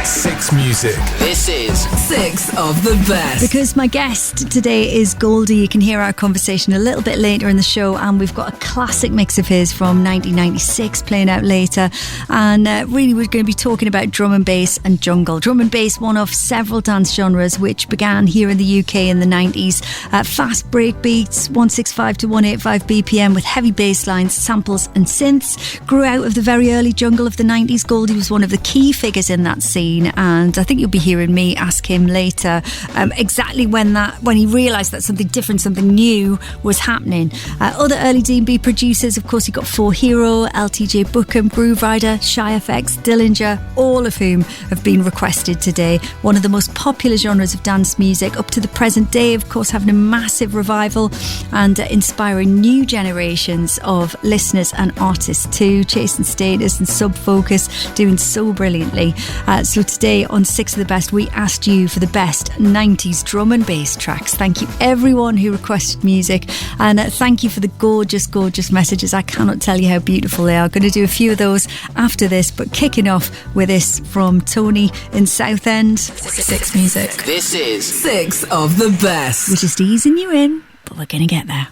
Six Music. This is Six of the Best. Because my guest today is Goldie. You can hear our conversation a little bit later in the show, and we've got a classic mix of his from 1996 playing out later. And really we're going to be talking about drum and bass and jungle. Drum and bass, one of several dance genres which began here in the UK in the 90s. Fast break beats, 165 to 185 BPM with heavy bass lines, samples and synths. Grew out of the very early jungle of the 90s. Goldie was one of the key figures in that scene, and I think you'll be hearing me ask him later exactly when he realised that something different, something new was happening. Other early D&B producers, of course, you got 4Hero, LTJ Bookham, Groove Rider, Shy FX, Dillinger, all of whom have been requested today. One of the most popular genres of dance music up to the present day, of course, having a massive revival and inspiring new generations of listeners and artists too, chasing status and sub-focus, doing so brilliantly. So today on Six of the Best, we asked you for the best 90s drum and bass tracks. Thank you everyone who requested music, and thank you for the gorgeous, gorgeous messages. I cannot tell you how beautiful they are. Going to do a few of those after this, but kicking off with this from Tony in Southend. Six Music. This is Six of the Best. We're just easing you in, but we're going to get there.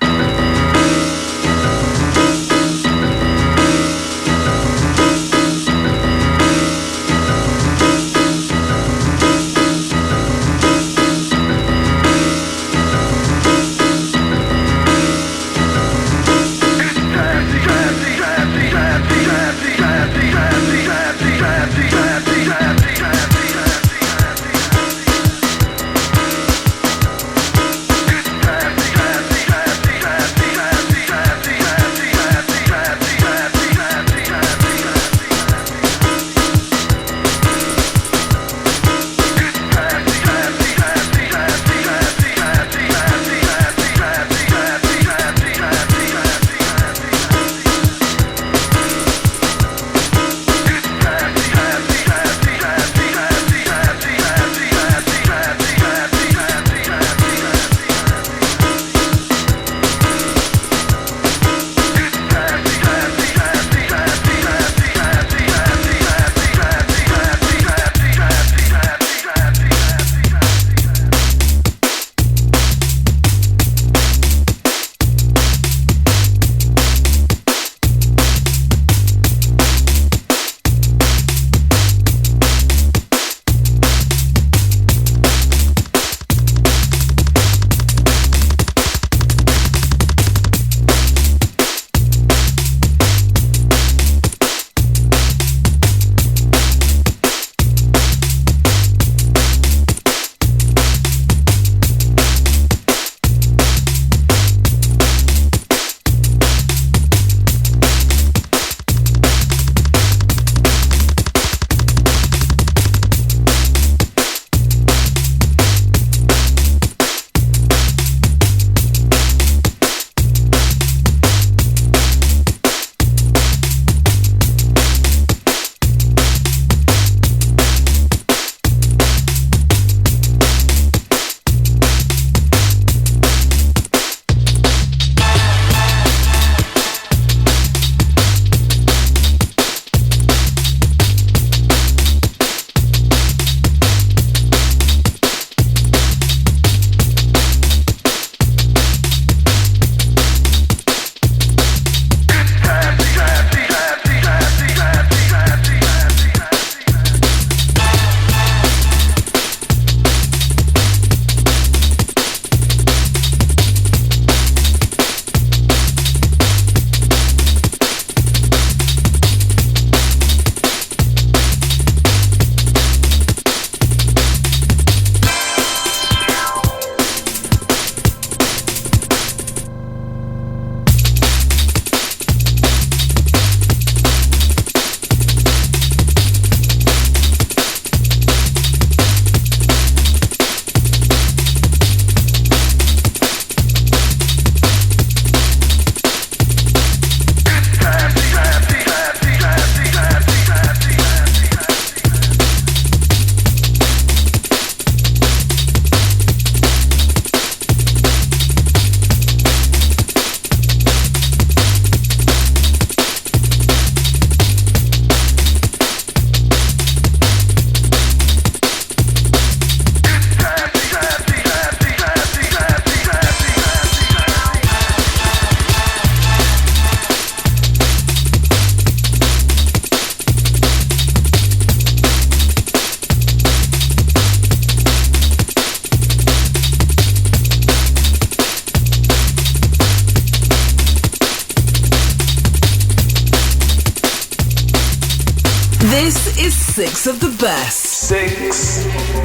6 of the best. 6.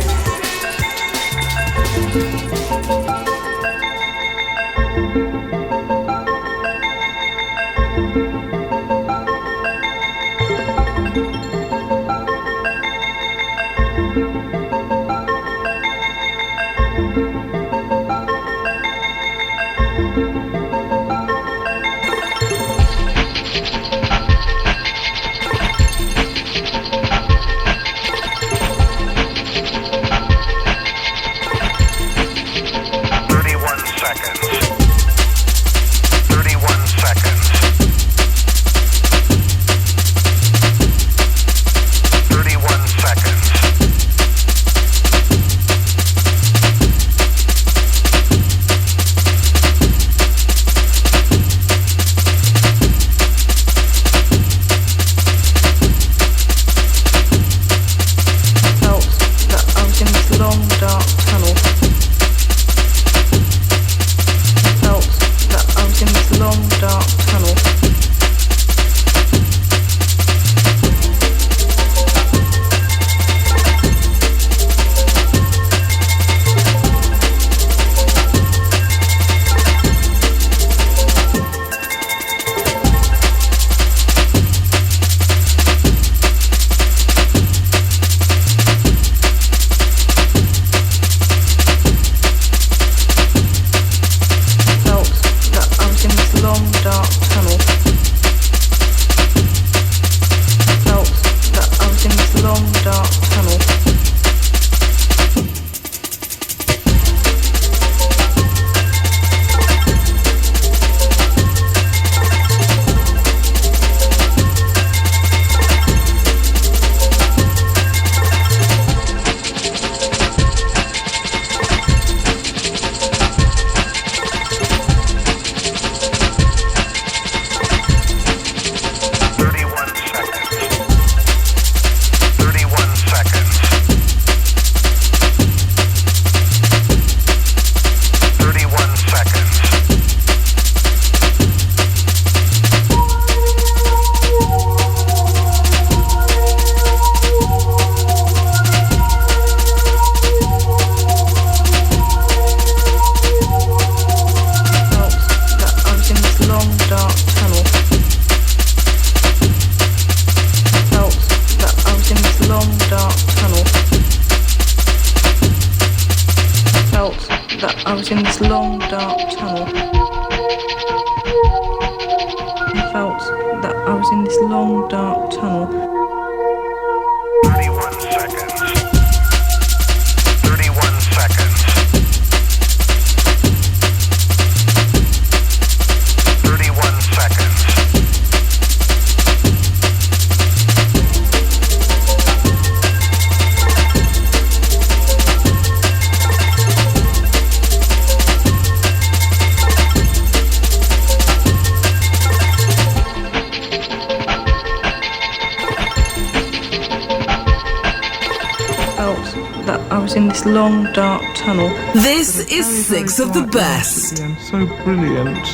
Long dark tunnel. This is 6 of the best. So brilliant.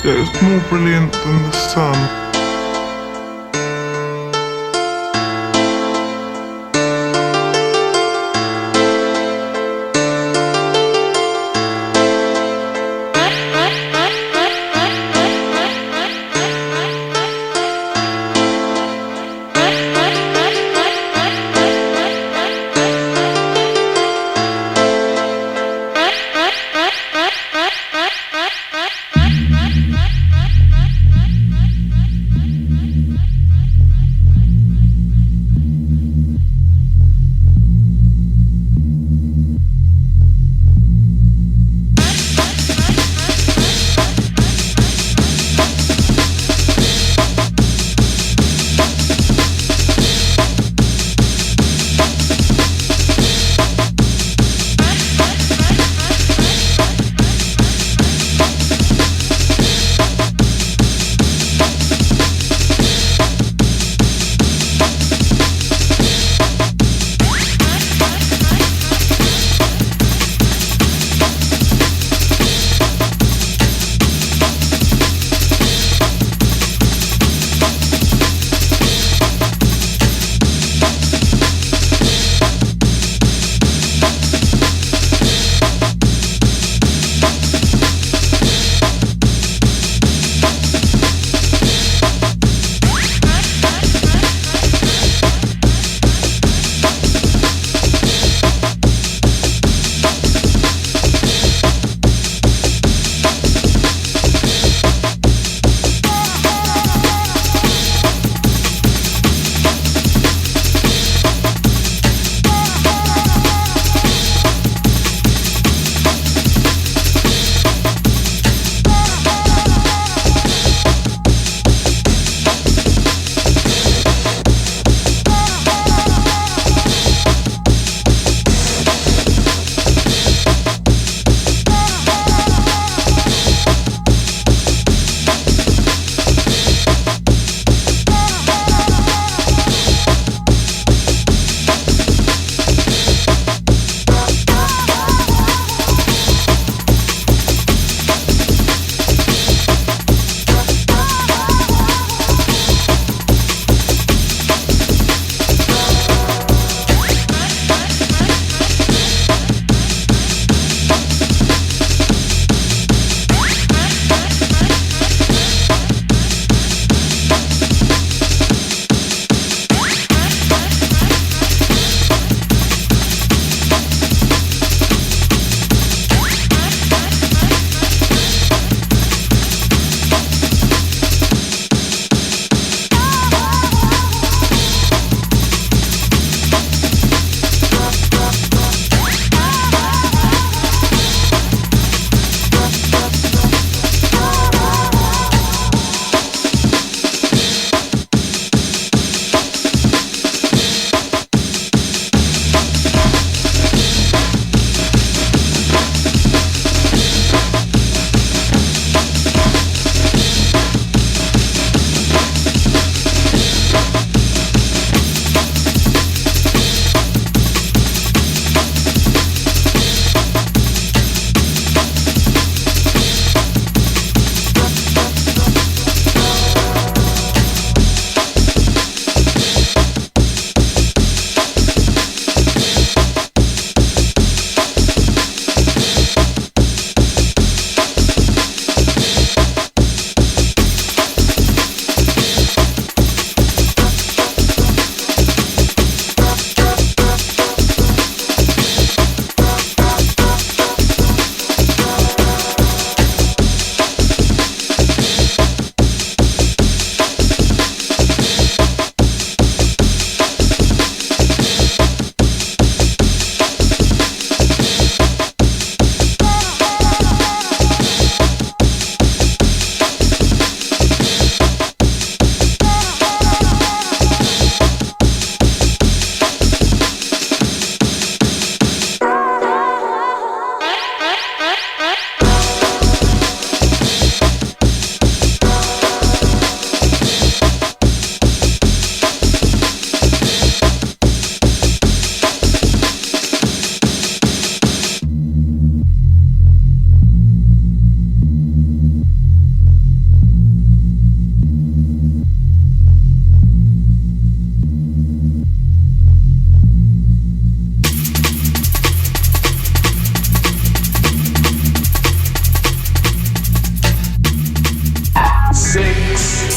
It was more brilliant than the sun.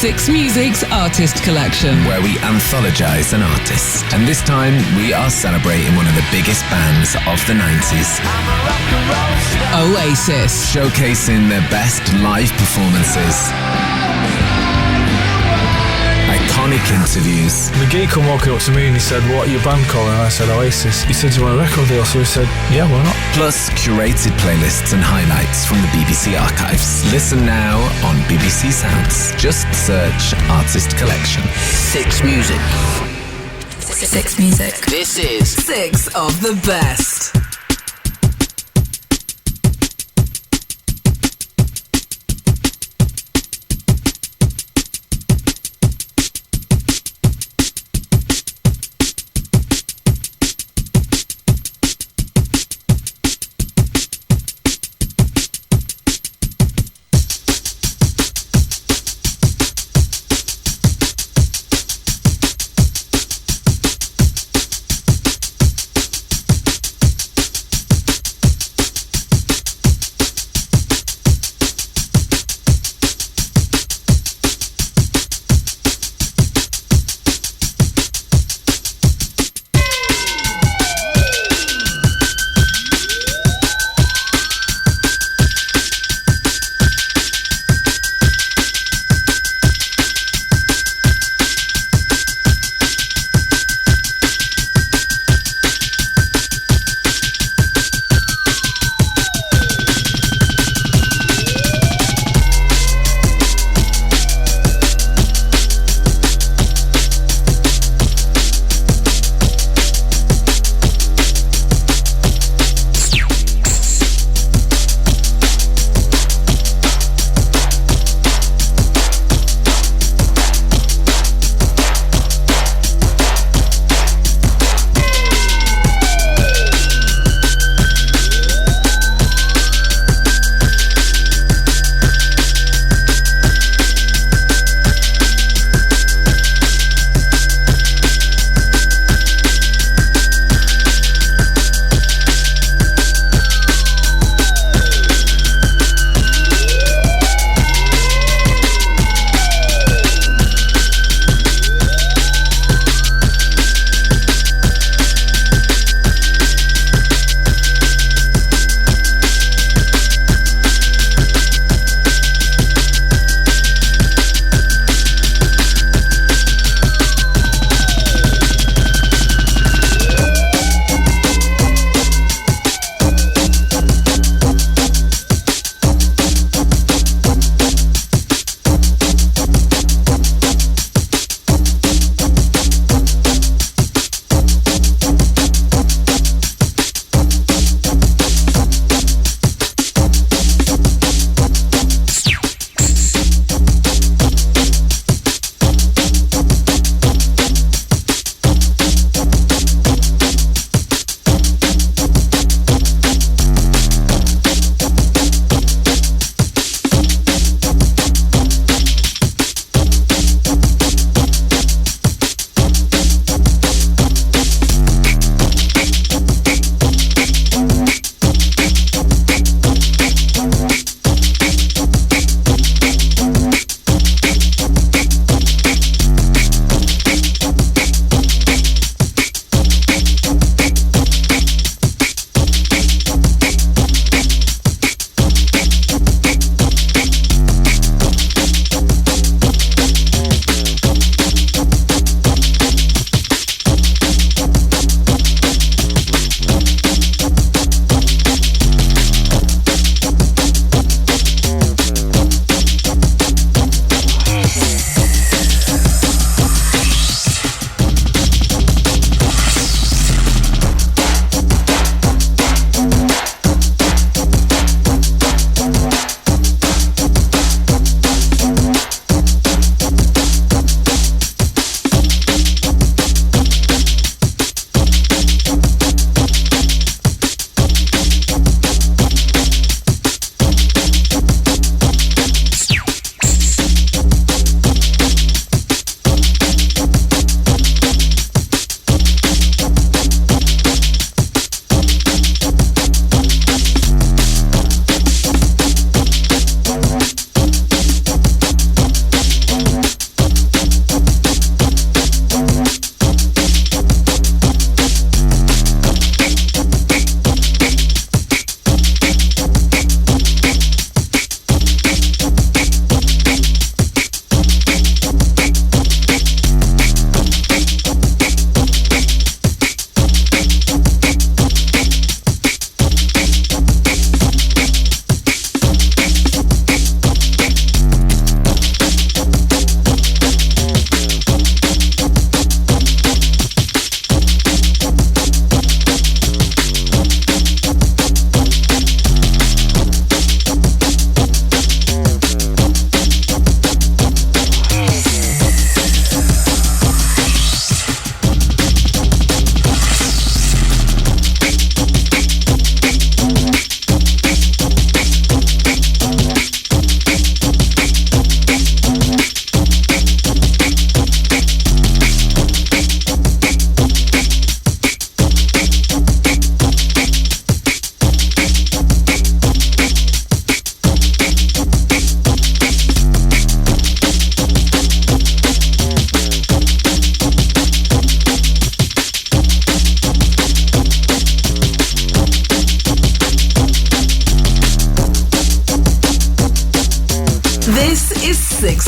Six Music's Artist Collection, where we anthologize an artist. And this time, we are celebrating one of the biggest bands of the 90s. Oasis. Showcasing their best live performances. Iconic interviews. The geek come walking up to me and he said, "What are your band called?" And I said, "Oasis." He said, "Do you want a record deal?" So he said, "Yeah, why not?" Plus curated playlists and highlights from the BBC archives. Listen now on BBC Sounds. Just search Artist Collection. Six Music. Six Music. This is Six of the Best.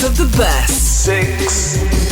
of the best. 6.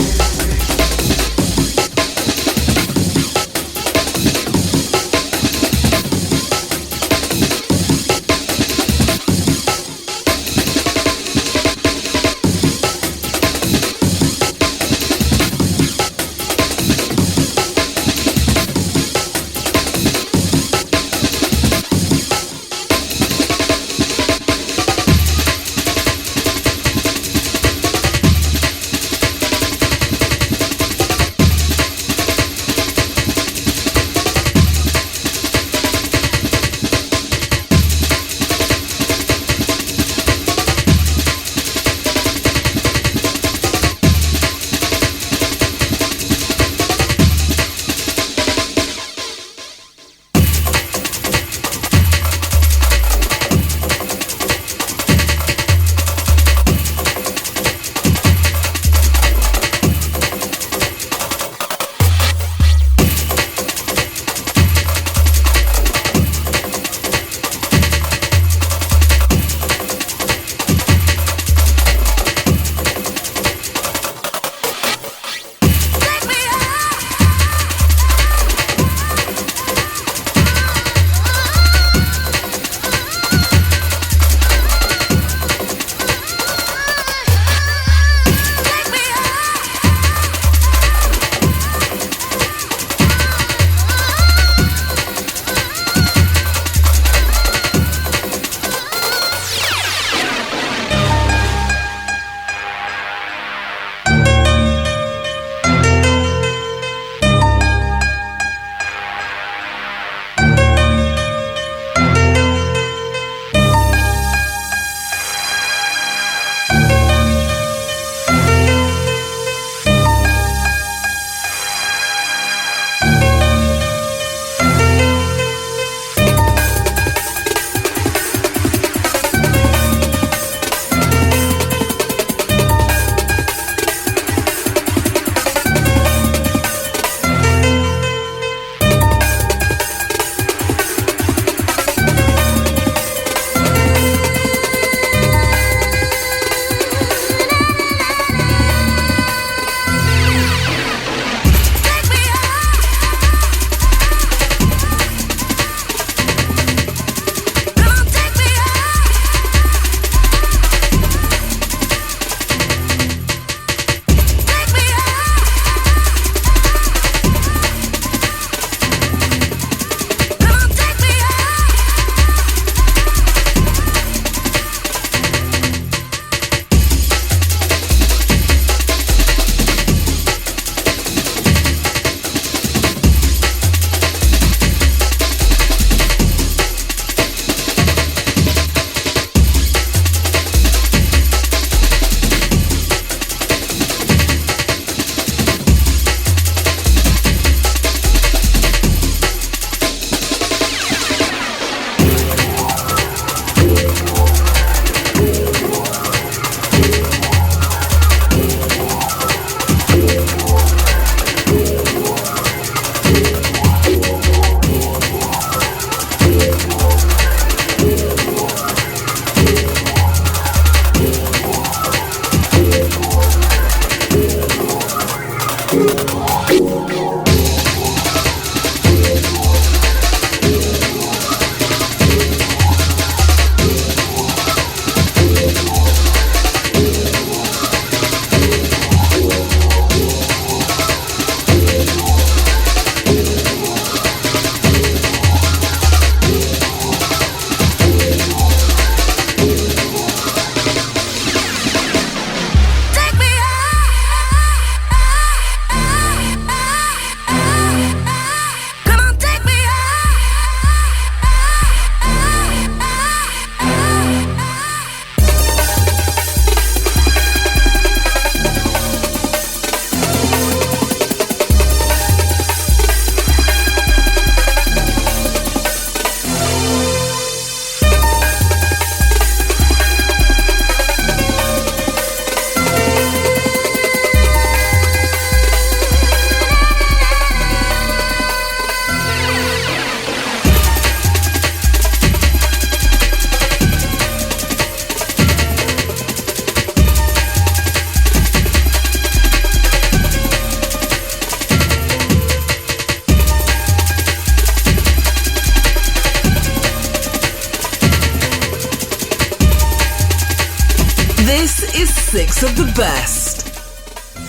6 of the best.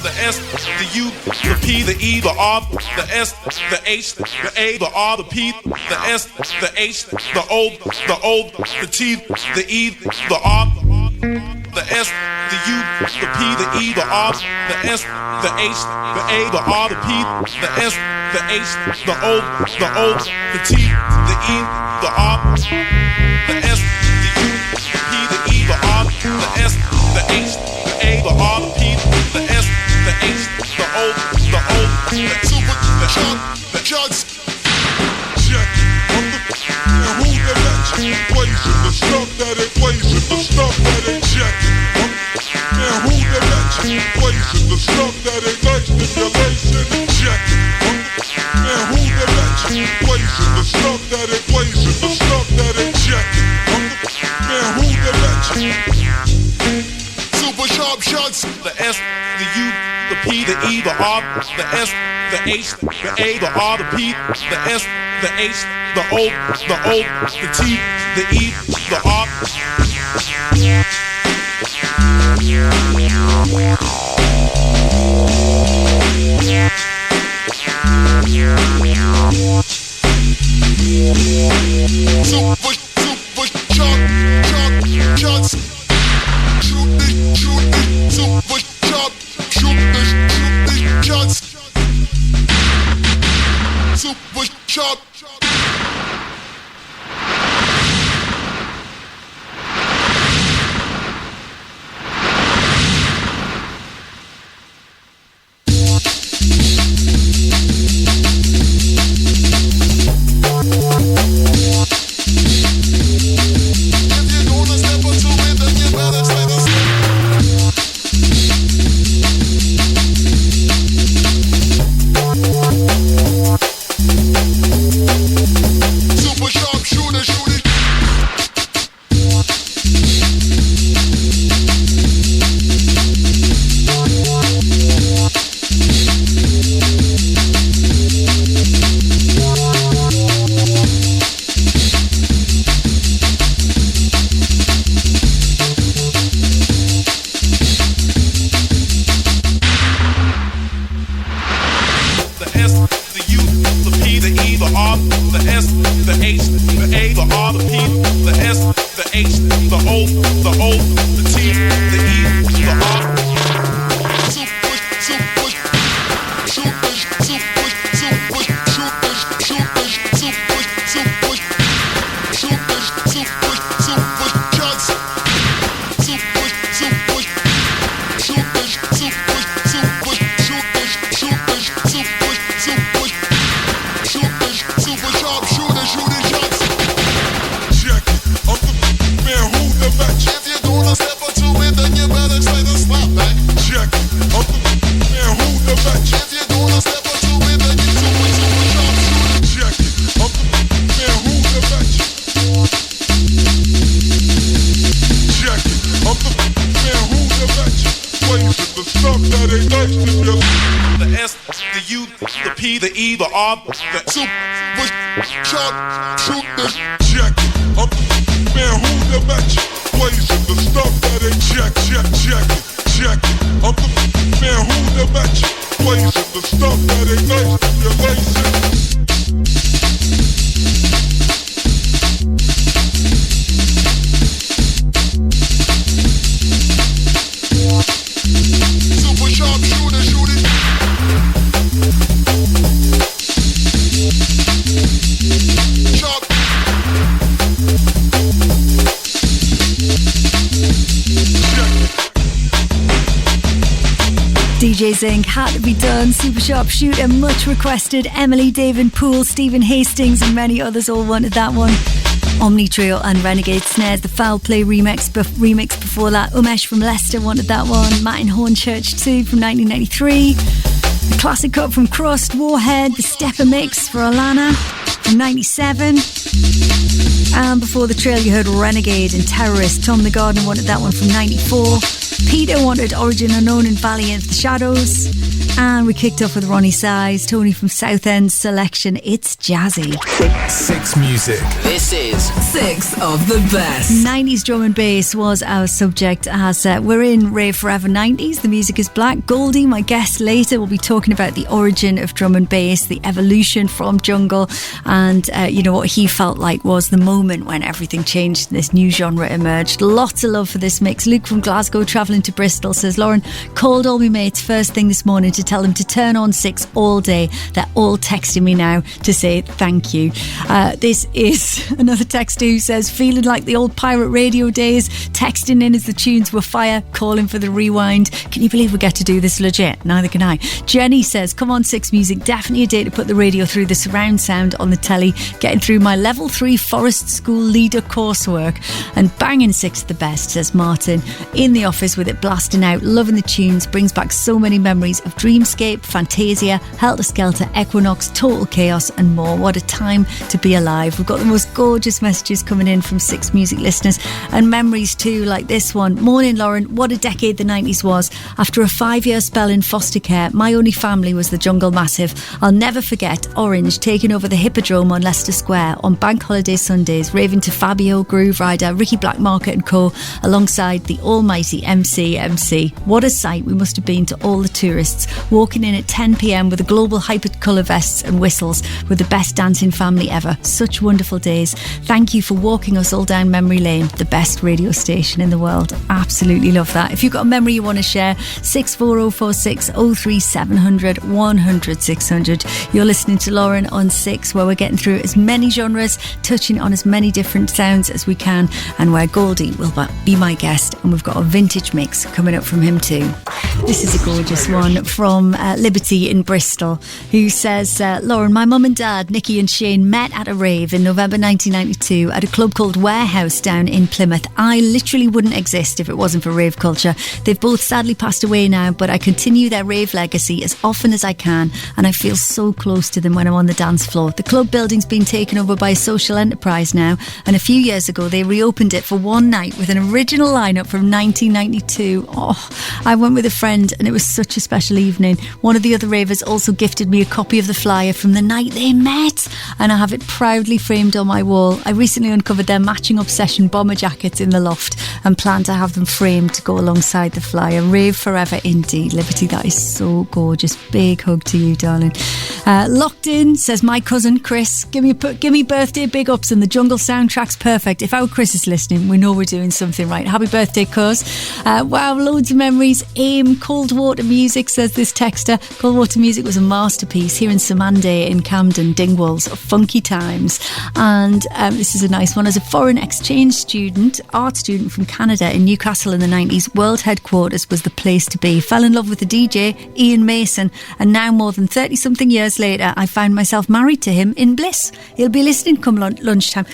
The S, the U, the P, the E, the R, the S, the H, the A, the R, the P, the S, the H, the O, the T, the E, the R, the S, the U, the P, the E, the R, the S, the H, the A, the R, the P, the S, the H, the O, the T, the E, the R, the S, the U, the P, the E, the R, the S, the H, the A, the R, the P, the S, the H, the O, the super, the chunk, the chuds. Check it. I'm the and who the legend equation, the stuff that equation, the stuff that ain't checking. And who the legend equation, the stuff that ain't nice stimulation, check it. And who the legend equation, the stuff that equation, the stuff that ain't checking. And who the legend. Super sharp shots. The S, the U, the P, the E, the R, the S, the H, the A, the R, the P, the S, the H, the O, the T, the E, the R. Super shots. Shoot this, super shot. Shoot this, shots. Super shot. DJ Zinc, Had to Be Done, Super Sharp Shooter, much requested, Emily, David Poole, Stephen Hastings and many others all wanted that one. Omni Trio and Renegade Snares, the Foul Play remix before that. Umesh from Leicester wanted that one. Martin Hornchurch too from 1993. The classic cut from Crust, Warhead, the Stepper mix for Alana from 97. And before the trail you heard Renegade and Terrorist. Tom the Gardener wanted that one from 94. Peter wanted Origin Unknown and Valley of the Shadows. And we kicked off with Ronnie Size, Tony from Southend's selection. It's jazzy. Six Music. This is 6 of the best. 90s drum and bass was our subject as we're in Rave Forever 90s. The music is black. Goldie, my guest later, will be talking about the origin of drum and bass, the evolution from jungle, and what he felt like was the moment when everything changed, this new genre emerged. Lots of love for this mix. Luke from Glasgow travelling to Bristol says, Lauren, called all my mates first thing this morning to tell them to turn on 6 all day. They're all texting me now to say thank you. This is another texter who says, feeling like the old pirate radio days, texting in as the tunes were fire, calling for the rewind. Can you believe we get to do this legit? Neither can I. Jenny says, come on 6 Music, definitely a day to put the radio through the surround sound on the telly, getting through my level 3 forest school leader coursework, and banging 6 the best, says Martin. In the office with it blasting out, loving the tunes, brings back so many memories of Dreamscape, Fantasia, Helter Skelter, Equinox, Total Chaos and more. What a time to be alive. We've got the most gorgeous messages coming in from 6 Music listeners, and memories too, like this one. Morning Lauren, what a decade the 90s was. After a 5-year spell in foster care, my only family was the Jungle Massive. I'll never forget Orange taking over the Hippodrome on Leicester Square on bank holiday Sundays, raving to Fabio, Groove Rider, Ricky Blackmarket and co, alongside the almighty MC. What a sight we must have been to all the tourists, walking in at 10 p.m. with the global hyper-colour vests and whistles, with the best dancing family ever. Such wonderful days. Thank you for walking us all down memory lane, the best radio station in the world. Absolutely love that. If you've got a memory you want to share, 64046 03700 100 600. You're listening to Lauren on 6, where we're getting through as many genres, touching on as many different sounds as we can, and where Goldie will be my guest, and we've got a vintage mix coming up from him too. This is a gorgeous one from Liberty in Bristol, who says, Lauren, my mum and dad, Nikki and Shane, met at a rave in November 1992 at a club called Warehouse down in Plymouth. I literally wouldn't exist if it wasn't for rave culture. They've both sadly passed away now, but I continue their rave legacy as often as I can, and I feel so close to them when I'm on the dance floor. The club building's been taken over by a social enterprise now, and a few years ago they reopened it for one night with an original lineup from 1992. I went with a friend and it was such a special evening. One of the other ravers also gifted me a copy of the flyer from the night they met, and I have it proudly framed on my wall. I recently uncovered their matching Obsession bomber jackets in the loft and plan to have them framed to go alongside the flyer. Rave forever indeed. Liberty, that is so gorgeous. Big hug to you, darling. Locked in says, my cousin Chris, give me birthday big ups, and the jungle soundtrack's perfect. If our Chris is listening, we know we're doing something right. Happy birthday, cuz. Wow, loads of memories. Aim Cold Water Music, says this texter. Cold Water Music was a masterpiece here in Samande in Camden, Dingwalls. Funky times. And this is a nice one. As a foreign exchange student, art student from Canada in Newcastle in the 90s, World Headquarters was the place to be. Fell in love with the DJ, Ian Mason, and now more than 30-something years later, I found myself married to him in bliss. He'll be listening come lunchtime.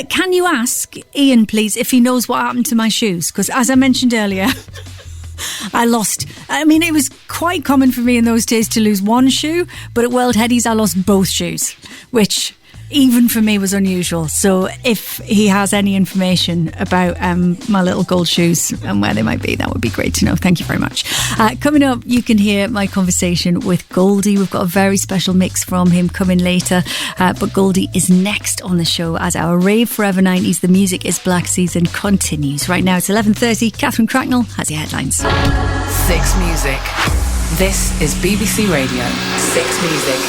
Can you ask Ian, please, if he knows what happened to my shoes? Because as I mentioned earlier, it was quite common for me in those days to lose one shoe, but at World Headies I lost both shoes, which even for me was unusual. So if he has any information about my little gold shoes and where they might be, that would be great to know. Thank you very much. Coming up, you can hear my conversation with Goldie. We've got a very special mix from him coming later, but Goldie is next on the show as our Rave Forever 90s The Music is Black season continues. Right now it's 11:30. Catherine Cracknell has your headlines. 6 Music. This is BBC Radio 6 Music.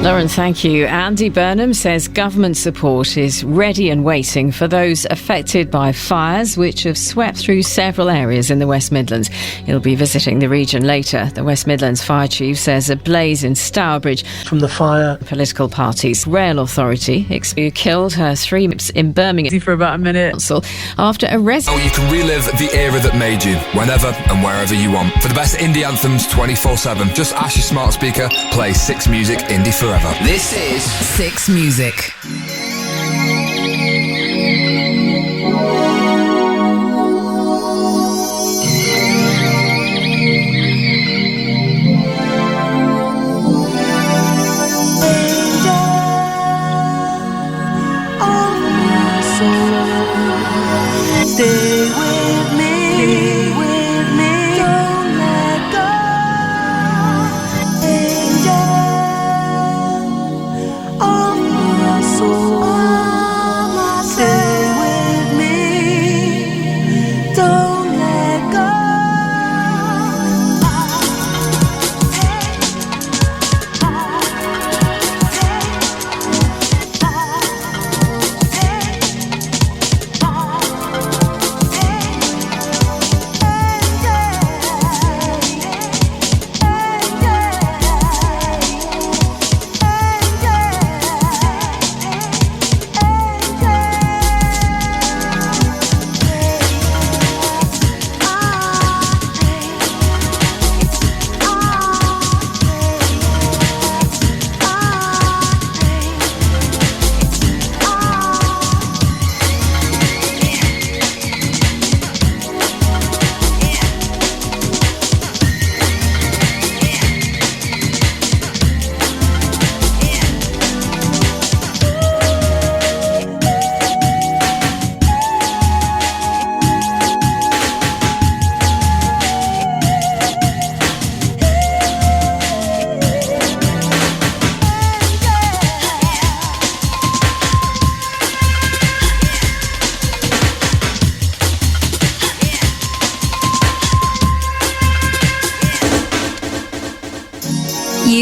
Lauren, thank you. Andy Burnham says government support is ready and waiting for those affected by fires which have swept through several areas in the West Midlands. He'll be visiting the region later. The West Midlands Fire Chief says a blaze in Stourbridge from the fire. Political parties. Rail Authority killed her 3 in Birmingham for about a minute. Council after a Oh, you can relive the era that made you whenever and wherever you want. For the best indie anthems 24/7, just ask your smart speaker, play 6 Music Indie Forever. This is 6 Music. Stay with me, don't let go.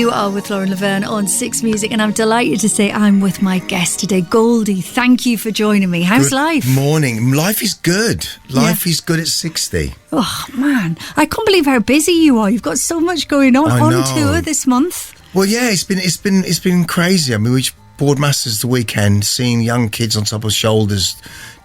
You are with Lauren Laverne on Six Music, and I'm delighted to say I'm with my guest today, Goldie. Thank you for joining me. How's life? Morning. Life is good. Life is good at 60. Oh, man. I can't believe how busy you are. You've got so much going on. I know. Tour this month. Well, yeah, it's been crazy. I mean, we Boardmasters the weekend, seeing young kids on top of shoulders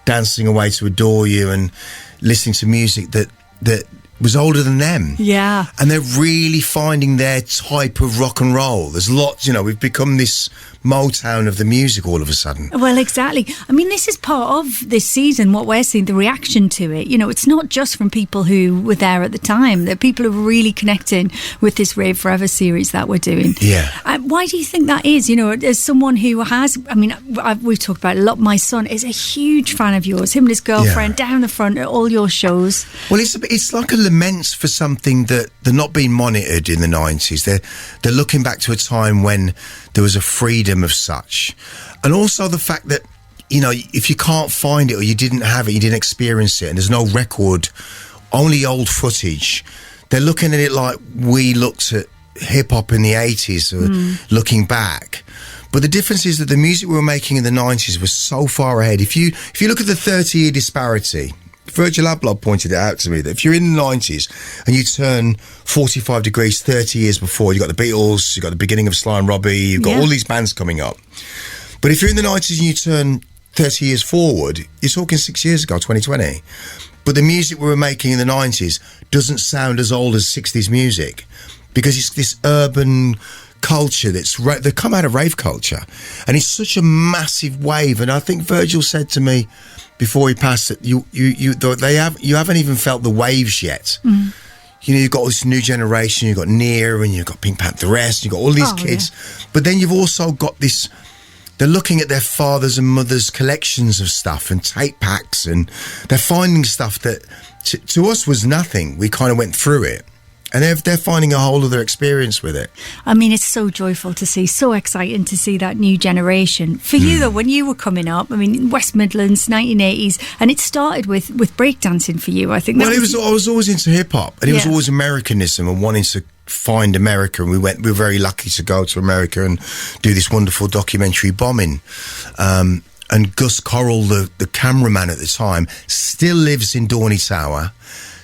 dancing away to Adore You and listening to music that was older than them. Yeah. And they're really finding their type of rock and roll. There's lots, we've become this Motown of the music all of a sudden. Well, exactly. I mean, this is part of this season, what we're seeing, the reaction to it. It's not just from people who were there at the time. That people are really connecting with this Rave Forever series that we're doing. Yeah. Why do you think that is? As someone who has, we've talked about it a lot. My son is a huge fan of yours. Him and his girlfriend down the front at all your shows. Well, it's like a lament for something that they're not being monitored in the 90s. They're looking back to a time when there was a freedom of such. And also the fact that, if you can't find it or you didn't have it, you didn't experience it, and there's no record, only old footage, they're looking at it like we looked at hip-hop in the 80s, or looking back. But the difference is that the music we were making in the 90s was so far ahead. If you look at the 30-year disparity, Virgil Abloh pointed it out to me, that if you're in the 90s and you turn 45 degrees 30 years before, you've got the Beatles, you've got the beginning of Sly and Robbie, you've got all these bands coming up. But if you're in the 90s and you turn 30 years forward, you're talking 6 years ago, 2020. But the music we were making in the 90s doesn't sound as old as 60s music, because it's this urban culture they come out of rave culture, and it's such a massive wave. And I think Virgil said to me before he passed that you haven't even felt the waves yet. You've got this new generation, you've got Nia, and you've got Pink Pantheress, you've got all these kids, but then you've also got this, they're looking at their fathers and mothers' collections of stuff and tape packs, and they're finding stuff that to us was nothing. We kind of went through it. And they're finding a whole other experience with it. I mean, it's so joyful to see, so exciting to see that new generation. For you, though, when you were coming up, West Midlands, 1980s, and it started with breakdancing for you, I think. Well, I was always into hip-hop, and it was always Americanism and wanting to find America. And we were very lucky to go to America and do this wonderful documentary, Bombing. And Gus Correll, the cameraman at the time, still lives in Dorney Tower.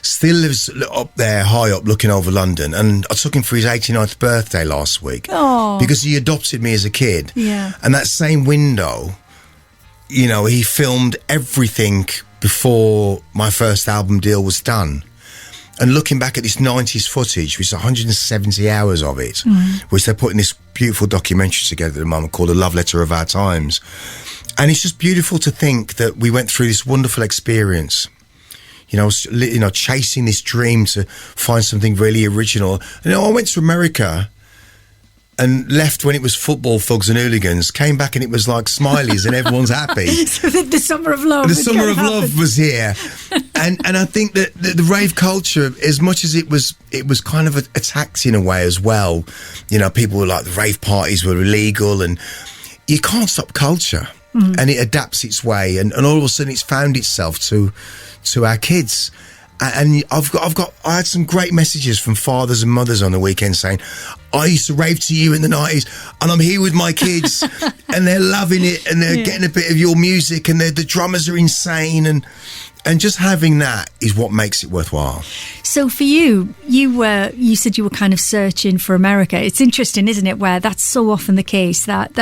Still lives up there, high up, looking over London. And I took him for his 89th birthday last week. Because he adopted me as a kid. Yeah. And that same window, he filmed everything before my first album deal was done. And looking back at this 90s footage, which is 170 hours of it, which they're putting this beautiful documentary together at the moment called A Love Letter of Our Times. And it's just beautiful to think that we went through this wonderful experience, chasing this dream to find something really original. I went to America and left when it was football, thugs and hooligans, came back and it was like Smileys and everyone's happy. So the summer of love. The summer of love was here. And I think that the rave culture, as much as it was kind of attacked in a way as well. People were like, the rave parties were illegal, and you can't stop culture. And it adapts its way, and all of a sudden it's found itself to our kids. And I had some great messages from fathers and mothers on the weekend saying, I used to rave to you in the 90s and I'm here with my kids and they're loving it and they're getting a bit of your music and the drummers are insane, and just having that is what makes it worthwhile. So for you said you were kind of searching for America. It's interesting, isn't it, where that's so often the case that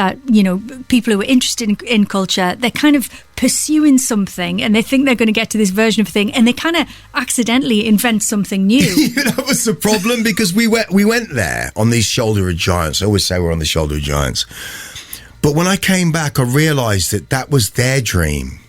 people who are interested in culture, they're kind of pursuing something and they think they're going to get to this version of a thing and they kind of accidentally invent something new. That was the problem, because we went there on these shoulder of giants. I always say we're on the shoulder of giants. But when I came back, I realised that was their dream.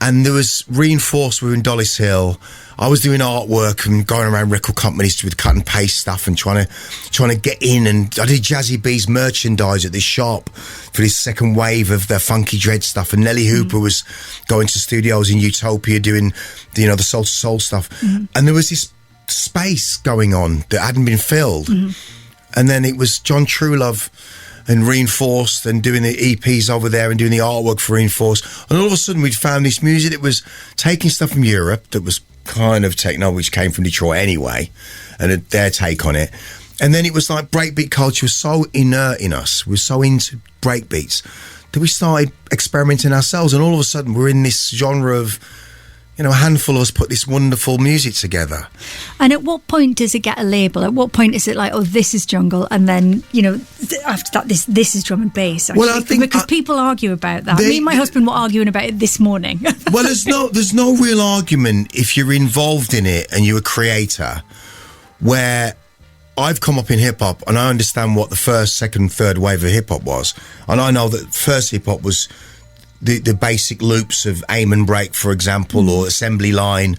And there was Reinforced, we were in Dollis Hill. I was doing artwork and going around record companies with cut and paste stuff and trying to get in. And I did Jazzy B's merchandise at this shop for this second wave of the Funky Dread stuff. And Nelly Hooper was going to studios in Utopia doing, the Soul to Soul stuff. And there was this space going on that hadn't been filled. And then it was John Truelove and Reinforced and doing the EPs over there and doing the artwork for Reinforced. And all of a sudden we'd found this music that was taking stuff from Europe that was kind of techno, which came from Detroit anyway, and their take on it. And then it was like breakbeat culture was so inert in us. We were so into breakbeats that we started experimenting ourselves. And all of a sudden, we're in this genre of, you know, a handful of us put this wonderful music together. And at what point does it get a label? At what point is it like, oh, this is jungle, and then, you know, after that, this is drum and bass? Actually. Well, I think because people argue about that. Me and my husband were arguing about it this morning. Well, there's no real argument if you're involved in it and you're a creator. Where I've come up in hip hop and I understand what the first, second, third wave of hip hop was, and I know that first hip hop was the basic loops of aim and break, for example, or assembly line.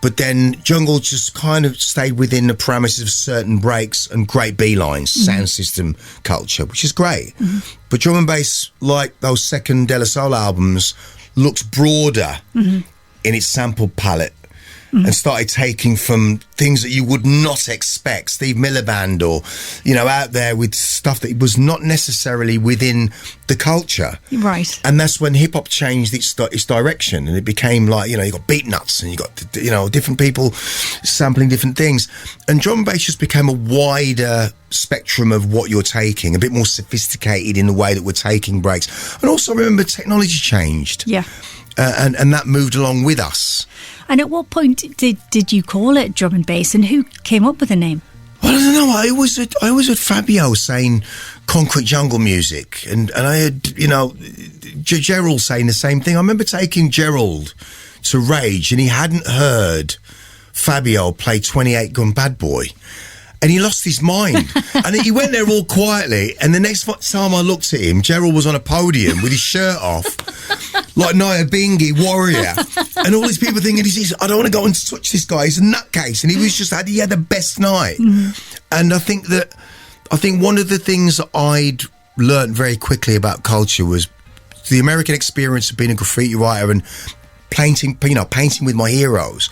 But then jungle just kind of stayed within the parameters of certain breaks and great B lines, sound system culture, which is great. But drum and bass, like those second De La Soul albums, looks broader in its sample palette. And started taking from things that you would not expect, Steve Miller Band, or, you know, out there with stuff that was not necessarily within the culture. Right. And that's when hip hop changed its direction, and it became like, you know, you got beat nuts and you got, you know, different people sampling different things. And drum and bass just became a wider spectrum of what you're taking, a bit more sophisticated in the way that we're taking breaks. And also remember, technology changed. Yeah. And that moved along with us. And at what point did you call it drum and bass, and who came up with the name? Well, I don't know. I was at Fabio saying concrete jungle music, and I had, you know, Gerald saying the same thing. I remember taking Gerald to Rage, and he hadn't heard Fabio play 28 Gun Bad Boy. And he lost his mind. And he went there all quietly. And the next time I looked at him, Gerald was on a podium with his shirt off, like Naya Bingi, warrior. And all these people thinking, I don't want to go and touch this guy. He's a nutcase. And he had the best night. And I think one of the things that I'd learned very quickly about culture was the American experience of being a graffiti writer and painting with my heroes.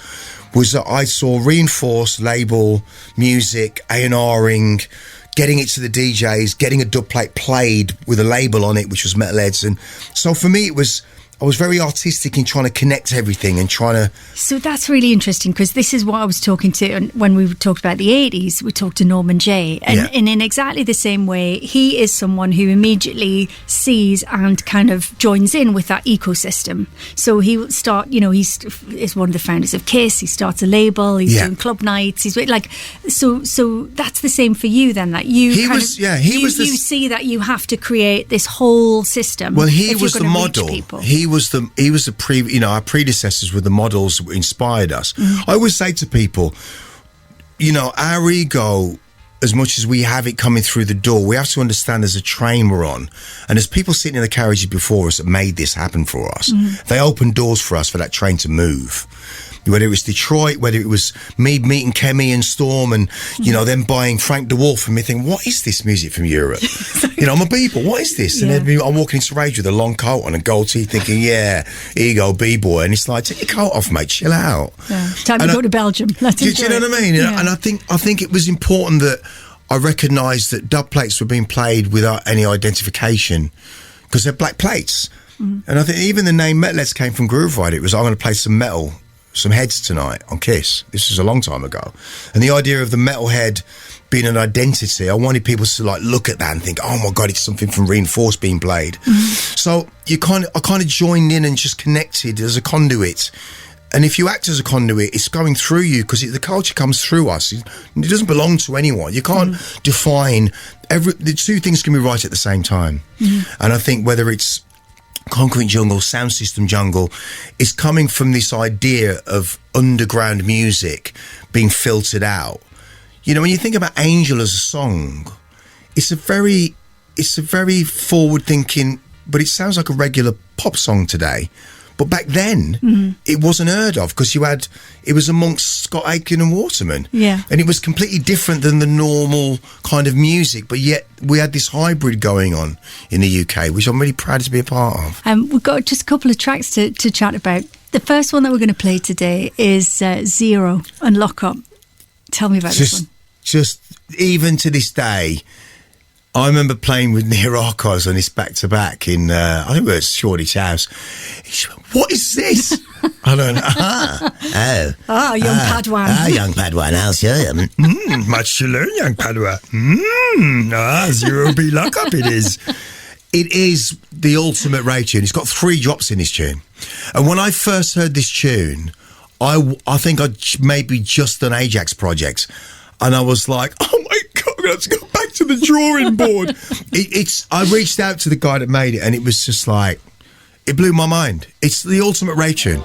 Was that I saw reinforced label music, A&Ring, getting it to the DJs, getting a dub plate played with a label on it, which was Metalheads. And so for me, I was very artistic in trying to connect everything and trying to... So that's really interesting, because this is what I was talking to, and when we talked about the 80s, we talked to Norman Jay, and in exactly the same way, he is someone who immediately sees and kind of joins in with that ecosystem. So he will start, you know, he's one of the founders of KISS, he starts a label, he's doing club nights, he's like, so that's the same for you then, that you you see that you have to create this whole system. Well, he was the model. Our predecessors were the models that inspired us. I always say to people, you know, our ego, as much as we have it coming through the door, we have to understand there's a train we're on, and there's people sitting in the carriages before us that made this happen for us. They opened doors for us for that train to move. Whether it was Detroit, whether it was me meeting Kemi and Storm, and, you know, them buying Frank DeWolf, and me thinking, what is this music from Europe? You know, I'm a people, what is this? And I'm walking into Rage with a long coat on and gold teeth thinking, yeah, here you go, B-boy. And it's like, take your coat off, mate, chill out. Time to go to Belgium. Do you know what I mean? And I think it was important that I recognised that dub plates were being played without any identification, because they're black plates. And I think even the name Metalheads came from Groove Rider. It was, I'm going to play some metal, some heads tonight on KISS. This was a long time ago. And the idea of the metalhead being an identity, I wanted people to like look at that and think, oh my God, it's something from Reinforced being played. So I kind of joined in and just connected as a conduit. And if you act as a conduit, it's going through you, because the culture comes through us. It doesn't belong to anyone. You can't define the two things can be right at the same time. And I think whether it's concrete jungle, sound system jungle, is coming from this idea of underground music being filtered out. You know, when you think about Angel as a song, it's a very forward thinking, but it sounds like a regular pop song today. But back then, it wasn't heard of, because it was amongst Scott Aiken and Waterman. Yeah. And it was completely different than the normal kind of music, but yet we had this hybrid going on in the UK, which I'm really proud to be a part of. We've got just a couple of tracks to chat about. The first one that we're going to play today is Zero and Lock Up. Tell me about this one. Just even to this day, I remember playing with Near Archives on this back-to-back in, I think it was Shoreditch House. He said, what is this? I don't know. Young Padawan. Young Padawan, I'll show you. Much to learn, young Padawan. 0B lockup it is. It is the ultimate Ray tune. It's got 3 drops in this tune. And when I first heard this tune, I think I'd maybe just done Ajax projects. And I was like, oh my God, I'm going to have to go back to the drawing board. I reached out to the guy that made it, and it was just like, it blew my mind. It's the ultimate Ray tune.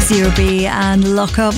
Zero B and Lock Up.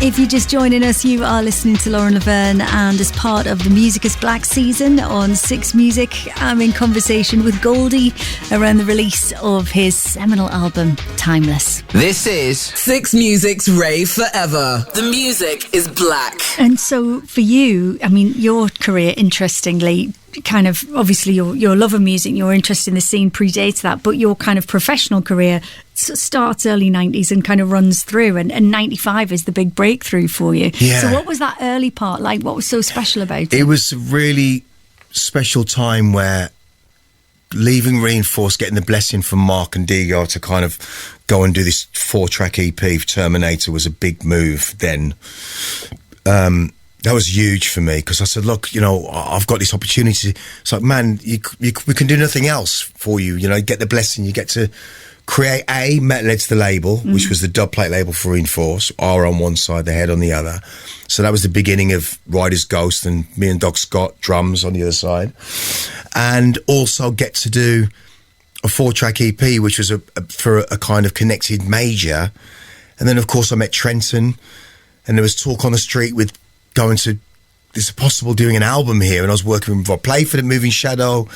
If you're just joining us, you are listening to Lauren Laverne, and as part of the Music is Black season on Six Music, I'm in conversation with Goldie around the release of his seminal album, Timeless. This is Six Music's Rave Forever. The music is black. And so for you, I mean, your career, interestingly, kind of, obviously your love of music, your interest in the scene predates that, but your kind of professional career starts early 90s and kind of runs through, and 95 is the big breakthrough for you. Yeah. So what was that early part like? What was so special about it? It was a really special time where leaving Reinforced, getting the blessing from Mark and Diego to kind of go and do this 4-track EP of Terminator was a big move then. That was huge for me, because I said, look, you know, I've got this opportunity. It's like, man, we can do nothing else for you. You know, you get the blessing, you get to create Metalhead's the label, which was the dub plate label for Reinforce, R on one side, the Head on the other. So that was the beginning of Rider's Ghost, and me and Doc Scott, drums on the other side. And also get to do a 4-track EP, which was for a kind of connected major. And then, of course, I met Trenton, and there was talk on the street with going to, is it possible doing an album here? And I was working with Rob Playford at Moving Shadow.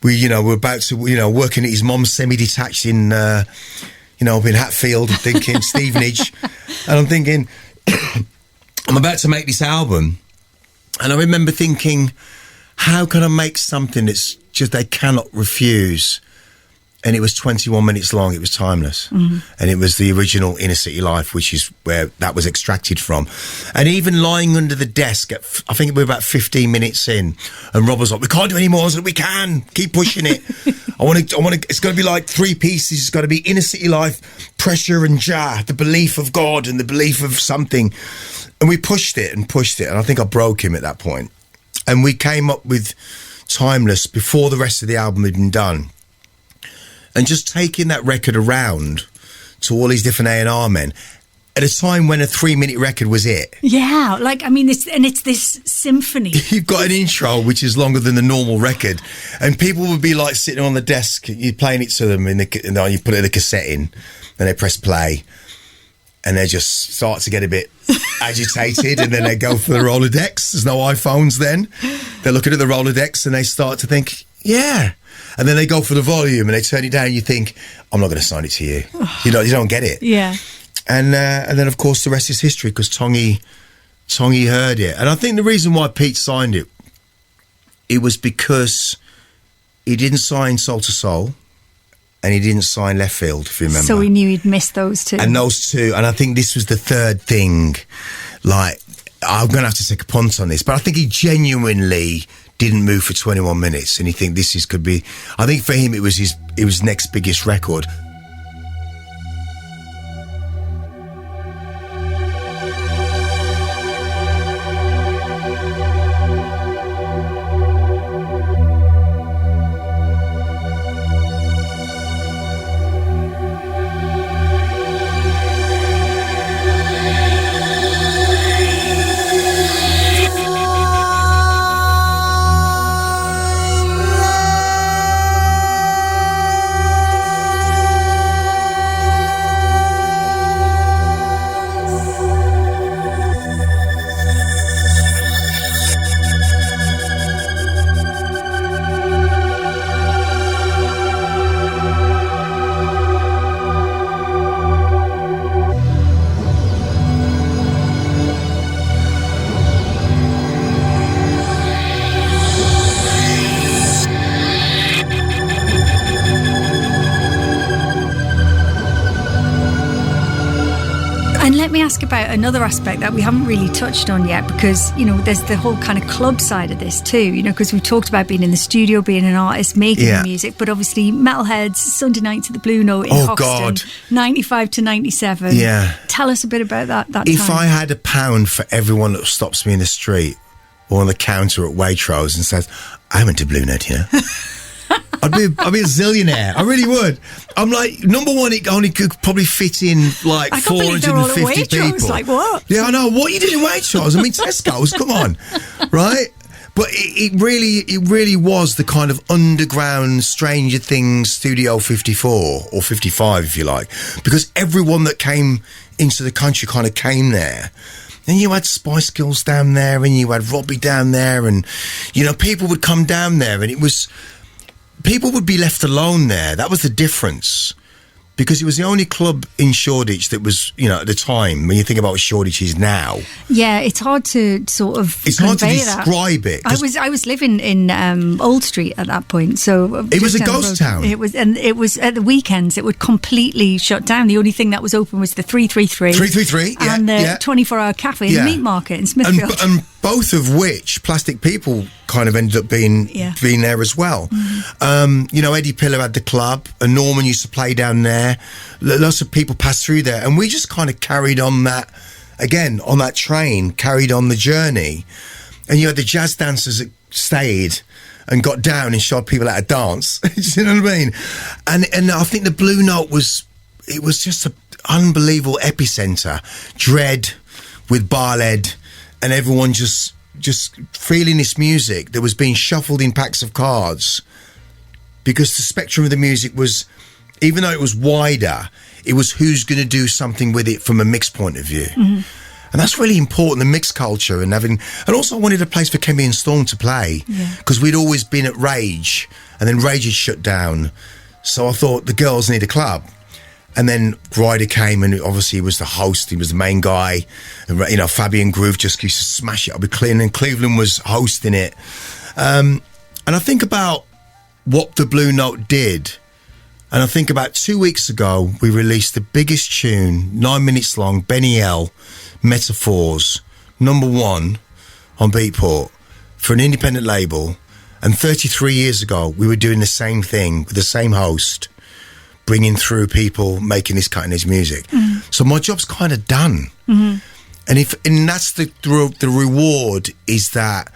We're about to, working at his mum's semi-detached in, up in Hatfield, thinking Stevenage. And I'm thinking, I'm about to make this album. And I remember thinking, how can I make something that's just they cannot refuse? And it was 21 minutes long. It was Timeless. Mm-hmm. And it was the original Inner City Life, which is where that was extracted from. And even lying under the desk, I think we were about 15 minutes in, and Rob was like, we can't do any more. I was like, we can. Keep pushing it. I want to, it's going to be like 3 pieces. It's got to be Inner City Life, Pressure and Jah, the belief of God and the belief of something. And we pushed it. And I think I broke him at that point. And we came up with Timeless before the rest of the album had been done. And just taking that record around to all these different A&R men at a time when a 3-minute record was it. Yeah, it's this symphony. You've got an intro which is longer than the normal record, and people would be like sitting on the desk, you're playing it to them, and you put the cassette in, and they press play, and they just start to get a bit agitated, and then they go for the Rolodex. There's no iPhones then. They're looking at the Rolodex, and they start to think, yeah. And then they go for the volume and they turn it down and you think, I'm not going to sign it to you. You don't get it. Yeah. And then, of course, the rest is history, because Tongi heard it. And I think the reason why Pete signed it was because he didn't sign Soul to Soul and he didn't sign Left Field, if you remember. So he knew he'd missed those two. And those two. And I think this was the third thing. Like, I'm going to have to take a punt on this, but I think he genuinely didn't move for 21 minutes, and he think could be. I think for him it was his next biggest record. Ask about another aspect that we haven't really touched on yet, because there's the whole kind of club side of this too, because we've talked about being in the studio, being an artist, making the music, but obviously Metalhead's Sunday Nights at the Blue Note in Hoxton, 95 to 97. Tell us a bit about that time. If I had £1 for everyone that stops me in the street or on the counter at Waitrose and says, I went to Blue Note, I'd be a zillionaire. I really would. I'm like, number one, it only could probably fit in like 450 people. Like, what? Yeah, I know. What are you doing in Waitrose? I mean, Tesco's, come on. Right? But it really was the kind of underground Stranger Things Studio 54 or 55, if you like, because everyone that came into the country kind of came there. And you had Spice Girls down there, and you had Robbie down there, and, you know, people would come down there, and people would be left alone there. That was the difference. Because it was the only club in Shoreditch that was, you know, at the time, when you think about what Shoreditch is now. Yeah, it's hard to sort of It's hard to describe it. I was living in Old Street at that point, so it was a ghost town. It was at the weekends. It would completely shut down. The only thing that was open was the 333. 333, yeah, and the 24-hour cafe and meat market in Smithfield. And both of which Plastic People kind of ended up being there as well. Mm-hmm. You know, Eddie Pillar had the club, and Norman used to play down there. Lots of people passed through there, and we just kind of carried on that, again, on that train, carried on the journey. And you had the jazz dancers that stayed and got down and showed people how to dance. You know what I mean? And I think the Blue Note was just an unbelievable epicenter. Dread with Barled, and everyone just feeling this music that was being shuffled in packs of cards, because the spectrum of the music was, even though it was wider, it was who's going to do something with it from a mix point of view. Mm-hmm. And that's really important, the mix culture, and also I wanted a place for Kemi and Storm to play, because we'd always been at Rage, and then Rage had shut down. So I thought the girls need a club. And then Ryder came, and obviously he was the host, he was the main guy. And, you know, Fabian Groove just used to smash it up with Cleveland, and Cleveland was hosting it. And I think about what the Blue Note did. And I think about 2 weeks ago, we released the biggest tune, 9 minutes long, Benny L, Metaphors, #1 on Beatport for an independent label. And 33 years ago, we were doing the same thing with the same host, bringing through people making this cutting edge music. Mm-hmm. So my job's kind of done. Mm-hmm. And that's the reward, is that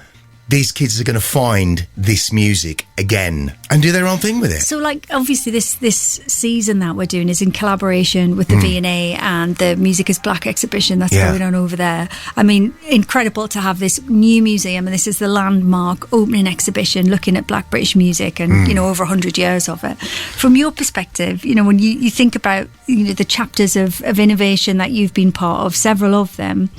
these kids are going to find this music again and do their own thing with it. So, like, obviously this season that we're doing is in collaboration with the V&A and the Music is Black exhibition that's going on over there. I mean, incredible to have this new museum, and this is the landmark opening exhibition looking at Black British music and, you know, over 100 years of it. From your perspective, you know, when you think about, you know, the chapters of innovation that you've been part of, several of them,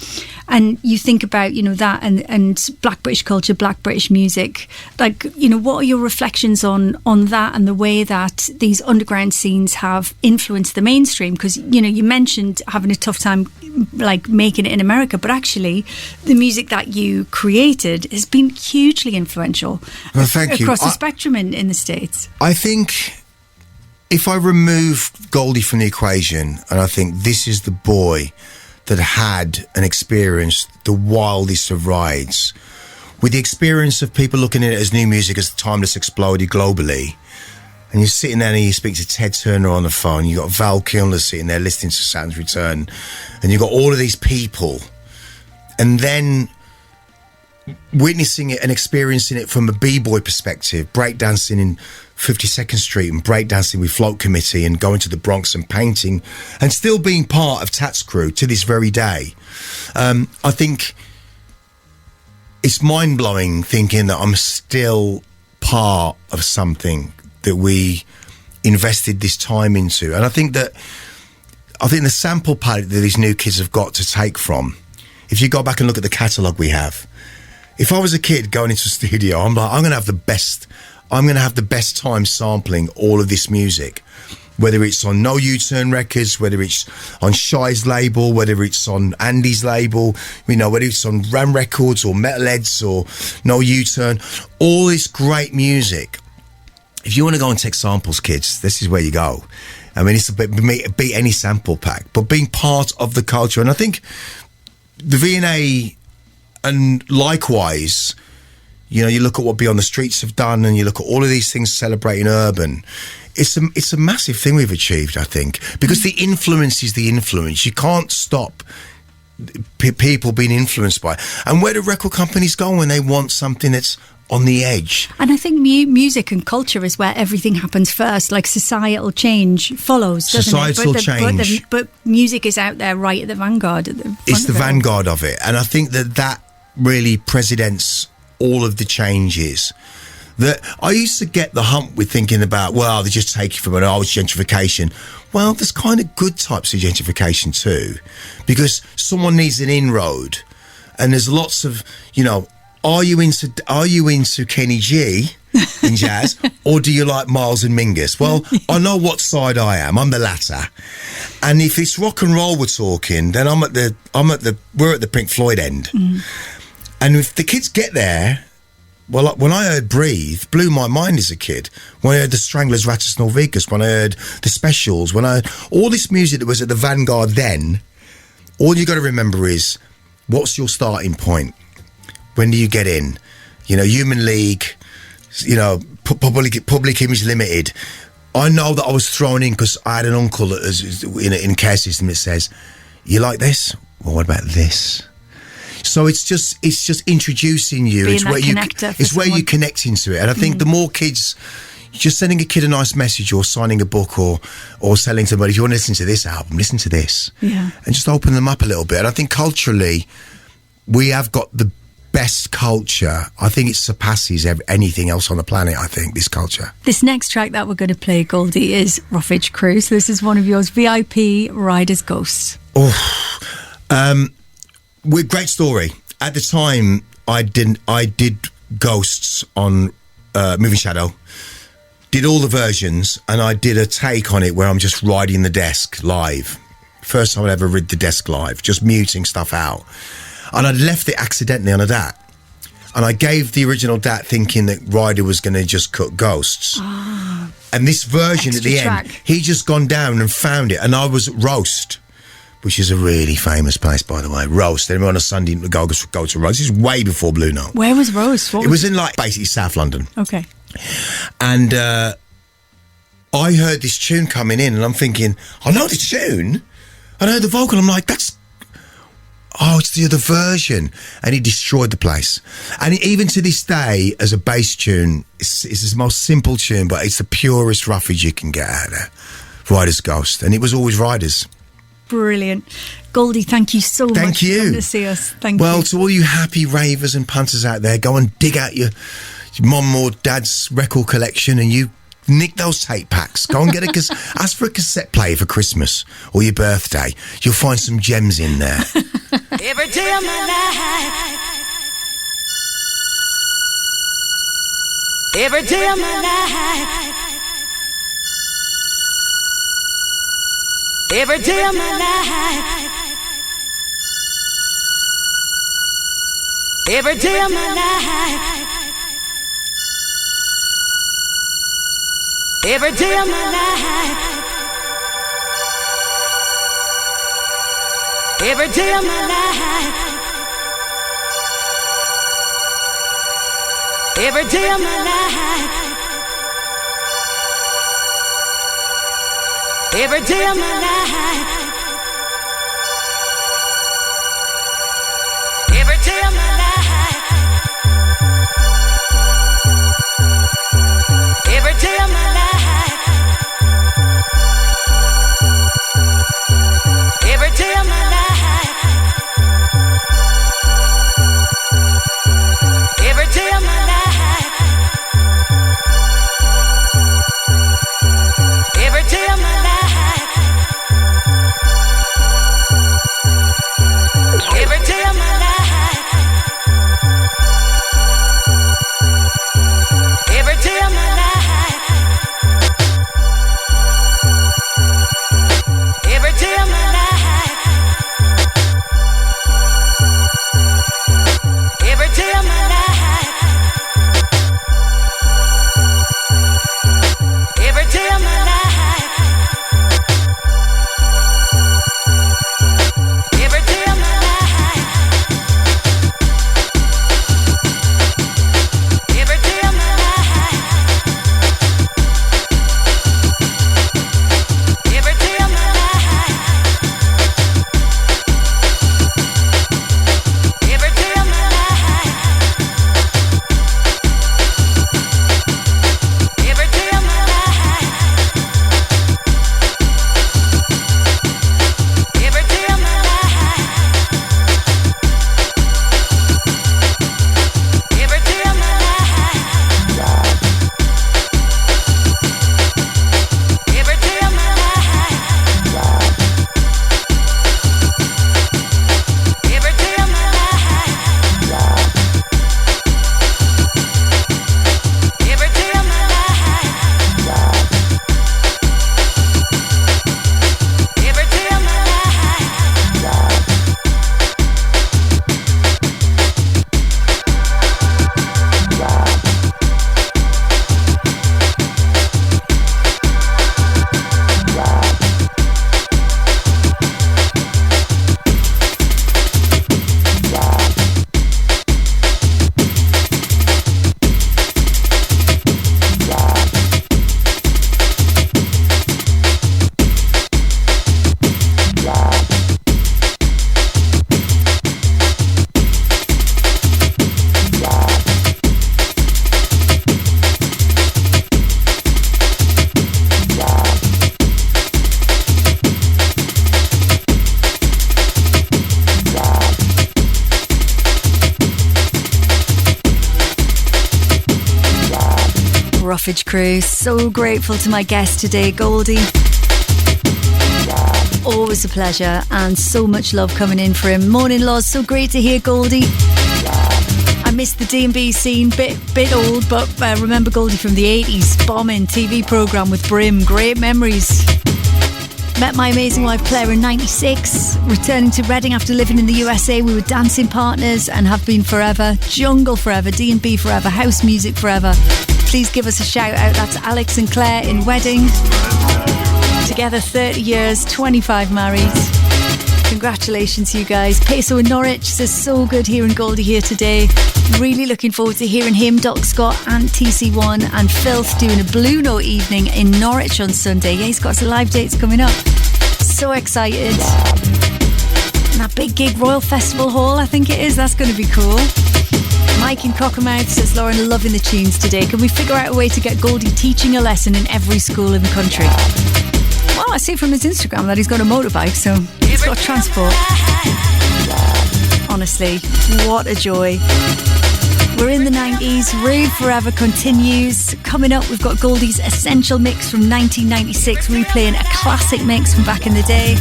and you think about, you know, that and Black British culture, Black British music, like, you know, what are your reflections on that and the way that these underground scenes have influenced the mainstream? Because, you know, you mentioned having a tough time like making it in America, but actually the music that you created has been hugely influential across the spectrum in the States. I think if I remove Goldie from the equation, and I think this is the boy that had and experienced the wildest of rides, with the experience of people looking at it as new music as the time that's exploded globally. And you're sitting there and you speak to Ted Turner on the phone, you've got Val Kilmer sitting there listening to Saturn's Return, and you've got all of these people, and then witnessing it and experiencing it from a b-boy perspective, breakdancing in 52nd Street and breakdancing with Float Committee and going to the Bronx and painting, and still being part of Tat's crew to this very day. I think it's mind-blowing thinking that I'm still part of something that we invested this time into. And I think the sample palette that these new kids have got to take from, if you go back and look at the catalogue we have, if I was a kid going into a studio, I'm like, I'm going to have the best time sampling all of this music, whether it's on No U-Turn Records, whether it's on Shy's label, whether it's on Andy's label, you know, whether it's on Ram Records or Metalheads or No U-Turn, all this great music. If you want to go and take samples, kids, this is where you go. I mean, it's beat any sample pack, but being part of the culture. And I think the V&A, and likewise, you know, you look at what Beyond the Streets have done, and you look at all of these things celebrating urban. It's a massive thing we've achieved, I think, because the influence is the influence. You can't stop people being influenced by it. And where do record companies go when they want something that's on the edge? And I think music and culture is where everything happens first. Like societal change follows, doesn't societal change. But music is out there right at the vanguard. It's the vanguard of it. And I think that really presidents all of the changes. that I used to get the hump with thinking about, well, they just take it from an old gentrification. Well, there's kind of good types of gentrification too, because someone needs an inroad, and there's lots of, you know, are you into Kenny G in jazz, or do you like Miles and Mingus? Well, I know what side I am. I'm the latter. And if it's rock and roll we're talking, then we're at the Pink Floyd end. And if the kids get there, well, when I heard Breathe, blew my mind as a kid. When I heard the Stranglers, Rattus Norvicus, when I heard the Specials, when I heard all this music that was at the vanguard then, all you got to remember is, what's your starting point? When do you get in? You know, Human League, you know, Public Image Limited. I know that I was thrown in because I had an uncle that was in care system that says, you like this? Well, what about this? So it's just introducing you. Being It's that where you connector for it's where you someone. connect into it. And I think the more kids, just sending a kid a nice message or signing a book or selling somebody, if you want to listen to this album, listen to this. Yeah. And just open them up a little bit. And I think culturally, we have got the best culture. I think it surpasses anything else on the planet, I think, this culture. This next track that we're going to play, Goldie, is Roughage Crew. So this is one of yours, VIP Riders Ghosts. Great story. At the time, I did Ghosts on Moving Shadow, did all the versions, and I did a take on it where I'm just riding the desk live. First time I ever rid the desk live, just muting stuff out. And I'd left it accidentally on a DAT. And I gave the original DAT thinking that Ryder was going to just cut Ghosts. And this version at the end, he just gone down and found it. And I was at Roast, which is a really famous place, by the way. Roast. Anyone on a Sunday go to Roast. This is way before Blue Note. Where was Roast? It was in, like, basically South London. Okay. And I heard this tune coming in, and I'm thinking, I know the tune. I know the vocal. I'm like, it's the other version. And he destroyed the place. And even to this day, as a bass tune, it's the most simple tune, but it's the purest roughage you can get out of there. Riders Ghost. And it was always Riders. Brilliant. Goldie, thank you so much for coming to see us. Thank you. Well, to all you happy ravers and punters out there, go and dig out your mum or dad's record collection and you nick those tape packs. Go and get ask for a cassette player for Christmas or your birthday. You'll find some gems in there. Every day of my life. Every day of my life. Every day of my life. Every day of my life. Every day of my life. Every day of my life. Every day of my life. Every day of my life. Every day of my life. Every day of my life. Every day of my life. Every day of my life. Every day of my life. Roughage crew. So grateful to my guest today, Goldie. Always a pleasure, and so much love coming in for him. Morning, Loz. So great to hear Goldie. I missed the D&B scene, bit old, but remember Goldie from the 80s, bombing TV programme with Brim. Great memories. Met my amazing wife Claire in 96. Returning to Reading after living in the USA, we were dancing partners and have been forever. Jungle forever, D&B forever, house music forever. Please give us a shout out. That's Alex and Claire in Reading. Together 30 years, 25 married. Congratulations, you guys. Peso in Norwich says, so good hearing Goldie here today. Really looking forward to hearing him, Doc Scott and TC1 and Filth doing a Blue Note evening in Norwich on Sunday. Yeah, he's got some live dates coming up. So excited. And that big gig, Royal Festival Hall, I think it is. That's going to be cool. Mike in Cockermouth says, Lauren, loving the tunes today. Can we figure out a way to get Goldie teaching a lesson in every school in the country? Well, I see from his Instagram that he's got a motorbike, so he's got transport. Honestly, what a joy. We're in the 90s. Rave Forever continues. Coming up, we've got Goldie's Essential Mix from 1996, replaying a classic mix from back in the day.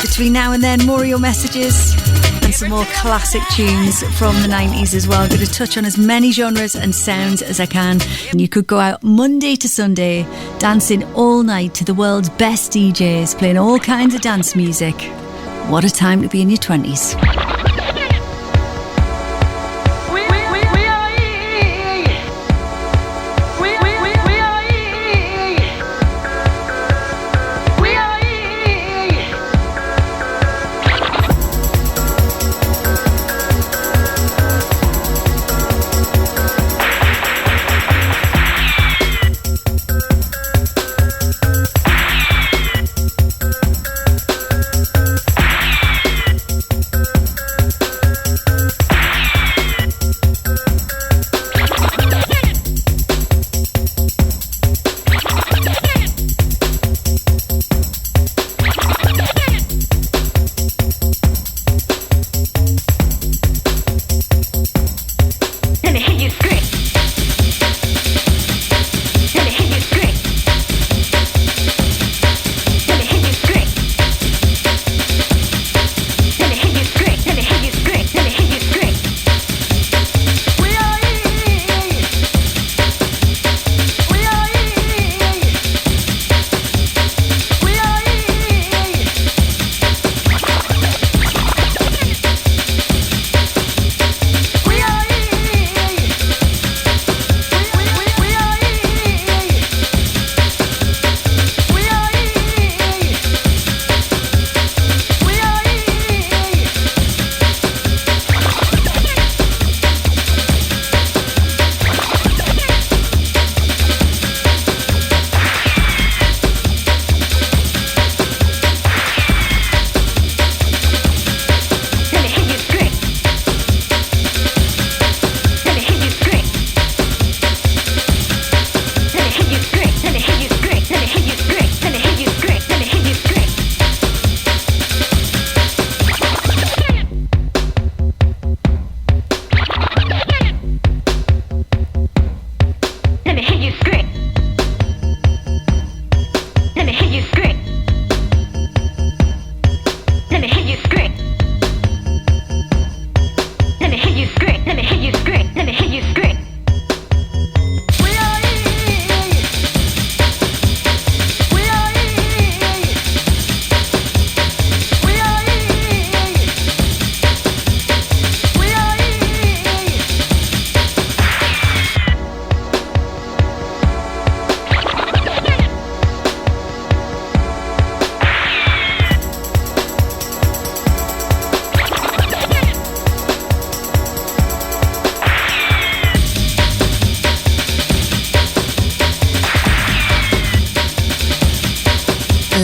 Between now and then, more of your messages and some more classic tunes from the 90s as well. I'm going to touch on as many genres and sounds as I can. And you could go out Monday to Sunday dancing all night to the world's best DJs, playing all kinds of dance music. What a time to be in your 20s.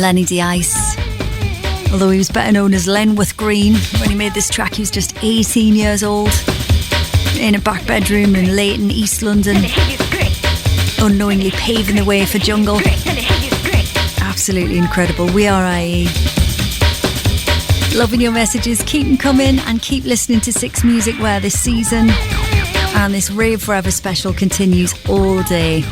Lenny D Ice. Although he was better known as Lenworth Green, when he made this track he was just 18 years old, in a back bedroom in Leighton, East London, unknowingly paving the way for Jungle. Absolutely incredible. We are IE. Loving your messages, keep them coming, and keep listening to Six Music Where this season, and this Rave Forever special continues all day.